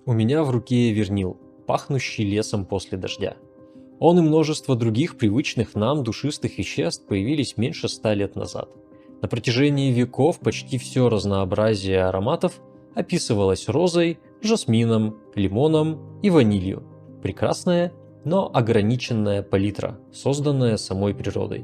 У меня в руке вернил, пахнущий лесом после дождя. Он и множество других привычных нам душистых веществ появились меньше 100 лет назад. На протяжении веков почти все разнообразие ароматов описывалось розой, жасмином, лимоном и ванилью. Прекрасная, но ограниченная палитра, созданная самой природой.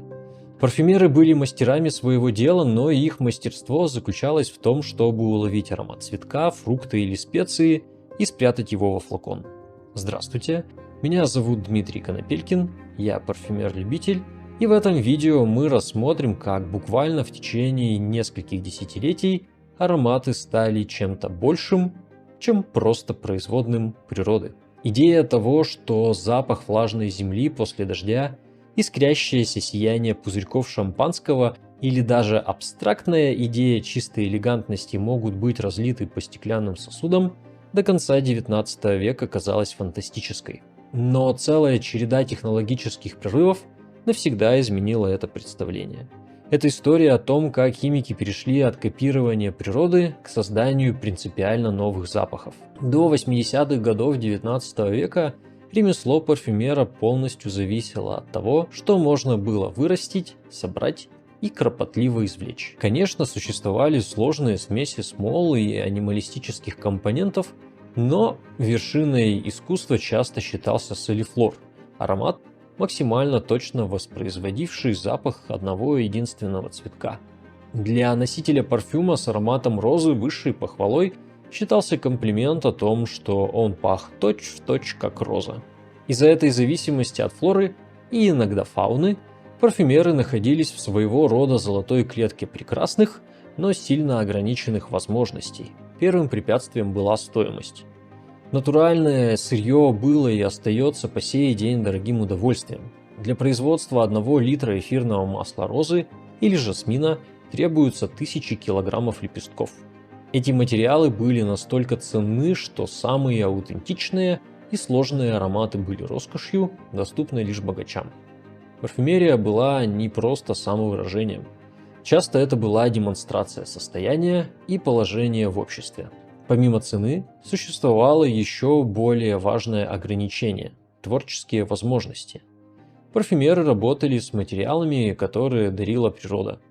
Парфюмеры были мастерами своего дела, но их мастерство заключалось в том, чтобы уловить аромат цветка, фрукта или специи и спрятать его во флакон. Здравствуйте, меня зовут Дмитрий Конопелькин, я парфюмер-любитель, и в этом видео мы рассмотрим, как буквально в течение нескольких десятилетий ароматы стали чем-то большим, чем просто производным природы. Идея того, что запах влажной земли после дождя, искрящееся сияние пузырьков шампанского или даже абстрактная идея чистой элегантности могут быть разлиты по стеклянным сосудам, до конца 19 века казалась фантастической. Но целая череда технологических прорывов навсегда изменила это представление. Это история о том, как химики перешли от копирования природы к созданию принципиально новых запахов. До 80-х годов 19 века ремесло парфюмера полностью зависело от того, что можно было вырастить, собрать и кропотливо извлечь. Конечно, существовали сложные смеси смол и анималистических компонентов, но вершиной искусства часто считался солифлор – аромат, максимально точно воспроизводивший запах одного единственного цветка. Для носителя парфюма с ароматом розы высшей похвалой считался комплимент о том, что он пах точь-в-точь как роза. Из-за этой зависимости от флоры и иногда фауны парфюмеры находились в своего рода золотой клетке прекрасных, но сильно ограниченных возможностей. Первым препятствием была стоимость. Натуральное сырье было и остается по сей день дорогим удовольствием. Для производства 1 литра эфирного масла розы или жасмина требуются тысячи килограммов лепестков. Эти материалы были настолько ценны, что самые аутентичные и сложные ароматы были роскошью, доступной лишь богачам. Парфюмерия была не просто самовыражением. Часто это была демонстрация состояния и положения в обществе. Помимо цены, существовало еще более важное ограничение – творческие возможности. Парфюмеры работали с материалами, которые дарила природа.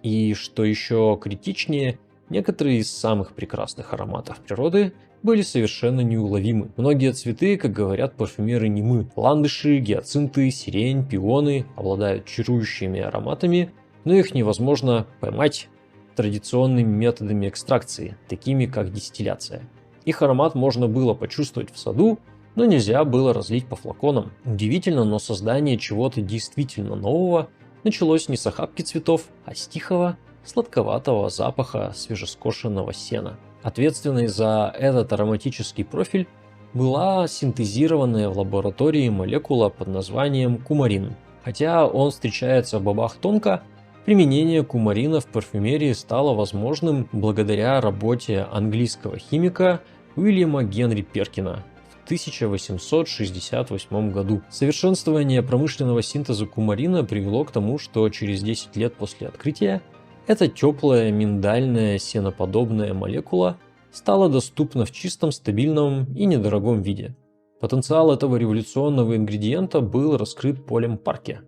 И, что еще критичнее, некоторые из самых прекрасных ароматов природы были совершенно неуловимы. Многие цветы, как говорят парфюмеры, немы. Ландыши, гиацинты, сирень, пионы обладают чарующими ароматами, но их невозможно поймать традиционными методами экстракции, такими как дистилляция. Их аромат можно было почувствовать в саду, но нельзя было разлить по флаконам. Удивительно, но создание чего-то действительно нового началось не с охапки цветов, а с тихого, сладковатого запаха свежескошенного сена. Ответственной за этот ароматический профиль была синтезированная в лаборатории молекула под названием кумарин. Хотя он встречается в бобах тонко, применение кумарина в парфюмерии стало возможным благодаря работе английского химика Уильяма Генри Перкина в 1868 году. Совершенствование промышленного синтеза кумарина привело к тому, что через 10 лет после открытия эта теплая миндальная сеноподобная молекула стала доступна в чистом, стабильном и недорогом виде. Потенциал этого революционного ингредиента был раскрыт Полем Парке,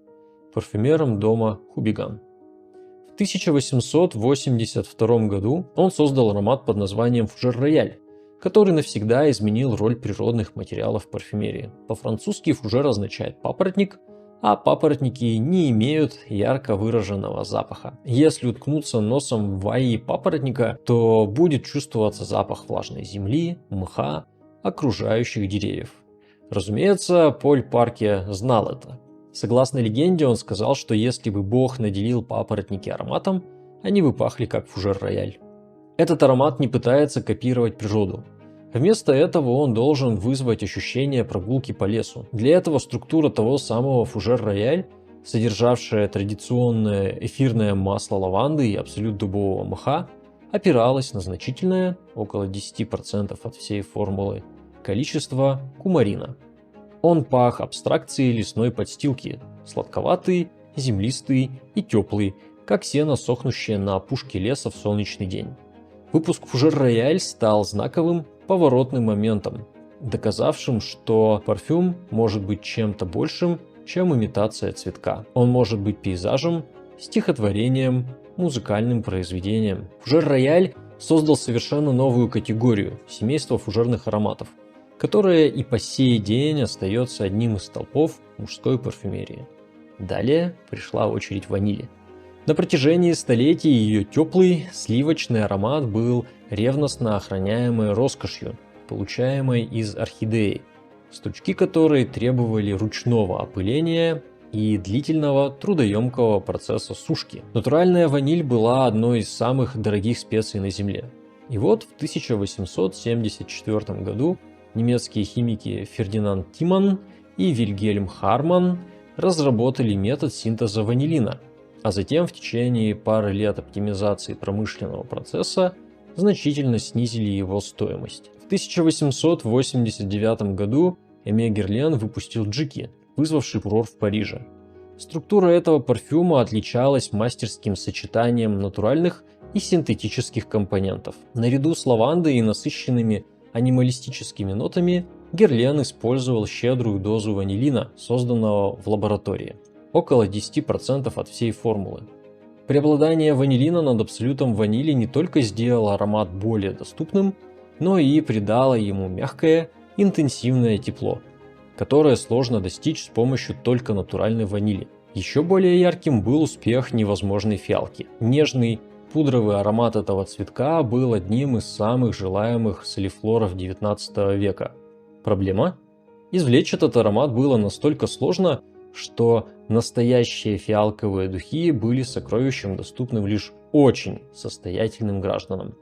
парфюмером дома Хубиган. В 1882 году он создал аромат под названием Фужер Рояль, который навсегда изменил роль природных материалов в парфюмерии. По-французски фужер означает папоротник, а папоротники не имеют ярко выраженного запаха. Если уткнуться носом в ваи папоротника, то будет чувствоваться запах влажной земли, мха, окружающих деревьев. Разумеется, Поль Парке знал это. Согласно легенде, он сказал, что если бы Бог наделил папоротники ароматом, они бы пахли как Фужер Рояль. Этот аромат не пытается копировать природу. Вместо этого он должен вызвать ощущение прогулки по лесу. Для этого структура того самого Фужер Рояль, содержавшая традиционное эфирное масло лаванды и абсолют дубового мха, опиралась на значительное, около 10% от всей формулы, количество кумарина. Он пах абстракцией лесной подстилки, сладковатый, землистый и теплый, как сено, сохнущее на опушке леса в солнечный день. Выпуск Фужер Рояль стал знаковым поворотным моментом, доказавшим, что парфюм может быть чем-то большим, чем имитация цветка. Он может быть пейзажем, стихотворением, музыкальным произведением. Фужер Рояль создал совершенно новую категорию – семейство фужерных ароматов, которая и по сей день остается одним из столпов мужской парфюмерии. Далее пришла очередь ванили. На протяжении столетий ее теплый, сливочный аромат был ревностно охраняемой роскошью, получаемой из орхидеи, стручки которой требовали ручного опыления и длительного трудоемкого процесса сушки. Натуральная ваниль была одной из самых дорогих специй на Земле. И вот в 1874 году немецкие химики Фердинанд Тиман и Вильгельм Харман разработали метод синтеза ванилина, а затем в течение пары лет оптимизации промышленного процесса значительно снизили его стоимость. В 1889 году Эме Герлен выпустил Джики, вызвавший фурор в Париже. Структура этого парфюма отличалась мастерским сочетанием натуральных и синтетических компонентов. Наряду с лавандой и насыщенными анималистическими нотами Герлен использовал щедрую дозу ванилина, созданного в лаборатории, около 10% от всей формулы. Преобладание ванилина над абсолютом ванили не только сделало аромат более доступным, но и придало ему мягкое, интенсивное тепло, которое сложно достичь с помощью только натуральной ванили. Еще более ярким был успех невозможной фиалки. Нежный, пудровый аромат этого цветка был одним из самых желаемых солифлоров 19 века. Проблема? Извлечь этот аромат было настолько сложно, что настоящие фиалковые духи были сокровищем, доступным лишь очень состоятельным гражданам.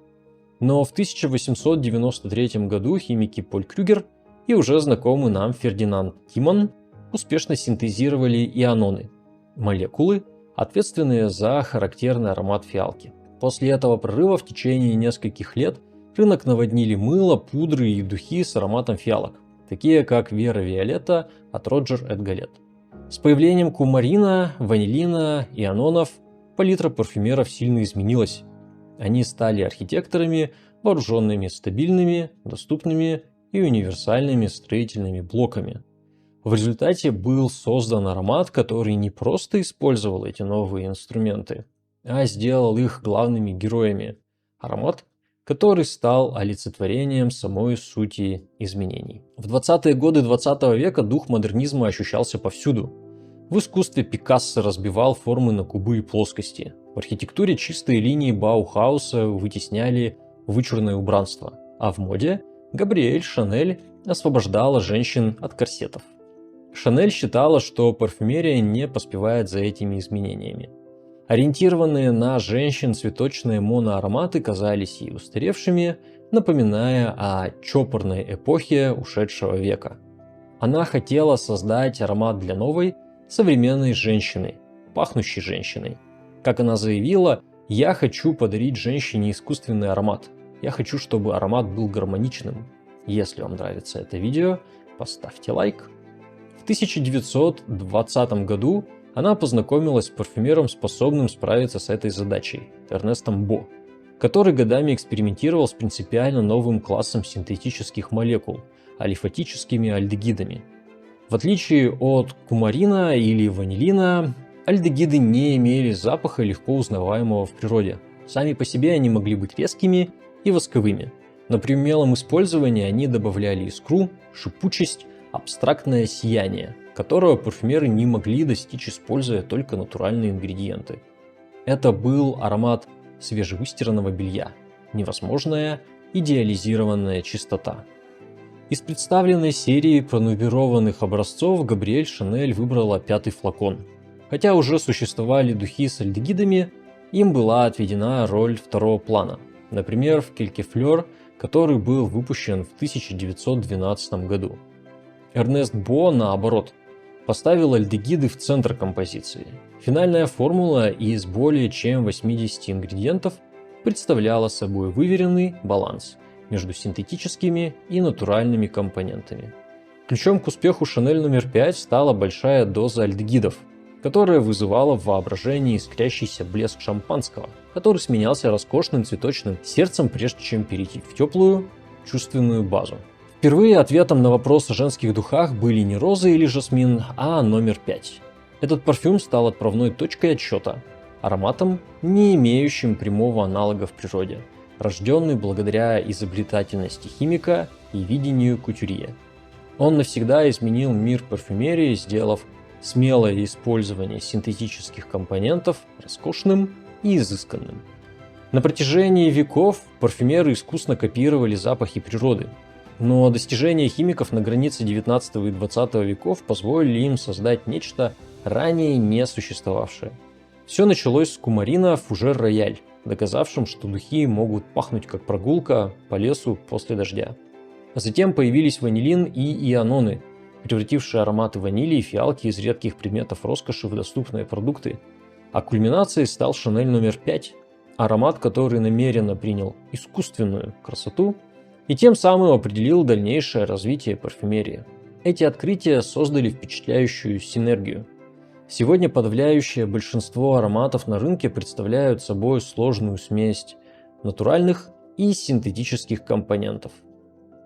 Но в 1893 году химики Поль Крюгер и уже знакомый нам Фердинанд Тиман успешно синтезировали иононы – молекулы, ответственные за характерный аромат фиалки. После этого прорыва в течение нескольких лет рынок наводнили мыло, пудры и духи с ароматом фиалок, такие как Вера Виолетта от Роджер эт Галет. С появлением кумарина, ванилина и иононов палитра парфюмеров сильно изменилась. Они стали архитекторами, вооруженными стабильными, доступными и универсальными строительными блоками. В результате был создан аромат, который не просто использовал эти новые инструменты, а сделал их главными героями. Аромат, который стал олицетворением самой сути изменений. В 20-е годы 20 века дух модернизма ощущался повсюду. В искусстве Пикассо разбивал формы на кубы и плоскости. В архитектуре чистые линии Баухауса вытесняли вычурное убранство, а в моде Габриэль Шанель освобождала женщин от корсетов. Шанель считала, что парфюмерия не поспевает за этими изменениями. Ориентированные на женщин цветочные моноароматы казались ей устаревшими, напоминая о чопорной эпохе ушедшего века. Она хотела создать аромат для новой, современной женщины, пахнущей женщиной. Как она заявила, «Я хочу подарить женщине искусственный аромат. Я хочу, чтобы аромат был гармоничным». Если вам нравится это видео, поставьте лайк. В 1920 году она познакомилась с парфюмером, способным справиться с этой задачей – Эрнестом Бо, который годами экспериментировал с принципиально новым классом синтетических молекул – алифатическими альдегидами. В отличие от кумарина или ванилина, альдегиды не имели запаха, легко узнаваемого в природе. Сами по себе они могли быть резкими и восковыми, но при умелом использовании они добавляли искру, шипучесть, абстрактное сияние, которого парфюмеры не могли достичь, используя только натуральные ингредиенты. Это был аромат свежевыстиранного белья, невозможная идеализированная чистота. Из представленной серии пронумерованных образцов Габриэль Шанель выбрала 5-й флакон. Хотя уже существовали духи с альдегидами, им была отведена роль второго плана. Например, в Quelque Fleur, который был выпущен в 1912 году. Эрнест Бо, наоборот, поставил альдегиды в центр композиции. Финальная формула из более чем 80 ингредиентов представляла собой выверенный баланс между синтетическими и натуральными компонентами. Ключом к успеху Шанель номер 5 стала большая доза альдегидов, которая вызывала в воображении искрящийся блеск шампанского, который сменялся роскошным цветочным сердцем, прежде чем перейти в теплую, чувственную базу. Впервые ответом на вопрос о женских духах были не розы или жасмин, а номер 5. Этот парфюм стал отправной точкой отсчета, ароматом, не имеющим прямого аналога в природе, рожденный благодаря изобретательности химика и видению кутюрье. Он навсегда изменил мир парфюмерии, сделав смелое использование синтетических компонентов роскошным и изысканным. На протяжении веков парфюмеры искусно копировали запахи природы, но достижения химиков на границе 19 и 20 веков позволили им создать нечто ранее не существовавшее. Все началось с кумарина Фужер Рояль, доказавшим, что духи могут пахнуть как прогулка по лесу после дождя. А затем появились ванилин и иононы, превратившие ароматы ванили и фиалки из редких предметов роскоши в доступные продукты. А кульминацией стал Шанель номер 5, аромат, который намеренно принял искусственную красоту и тем самым определил дальнейшее развитие парфюмерии. Эти открытия создали впечатляющую синергию. Сегодня подавляющее большинство ароматов на рынке представляют собой сложную смесь натуральных и синтетических компонентов.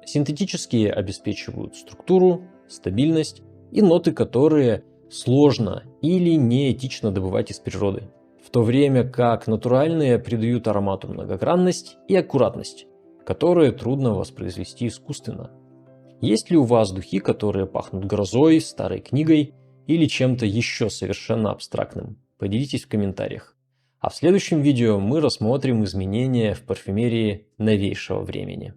Синтетические обеспечивают структуру, стабильность и ноты, которые сложно или неэтично добывать из природы, в то время как натуральные придают аромату многогранность и аккуратность, которые трудно воспроизвести искусственно. Есть ли у вас духи, которые пахнут грозой, старой книгой или чем-то еще совершенно абстрактным? Поделитесь в комментариях. А в следующем видео мы рассмотрим изменения в парфюмерии новейшего времени.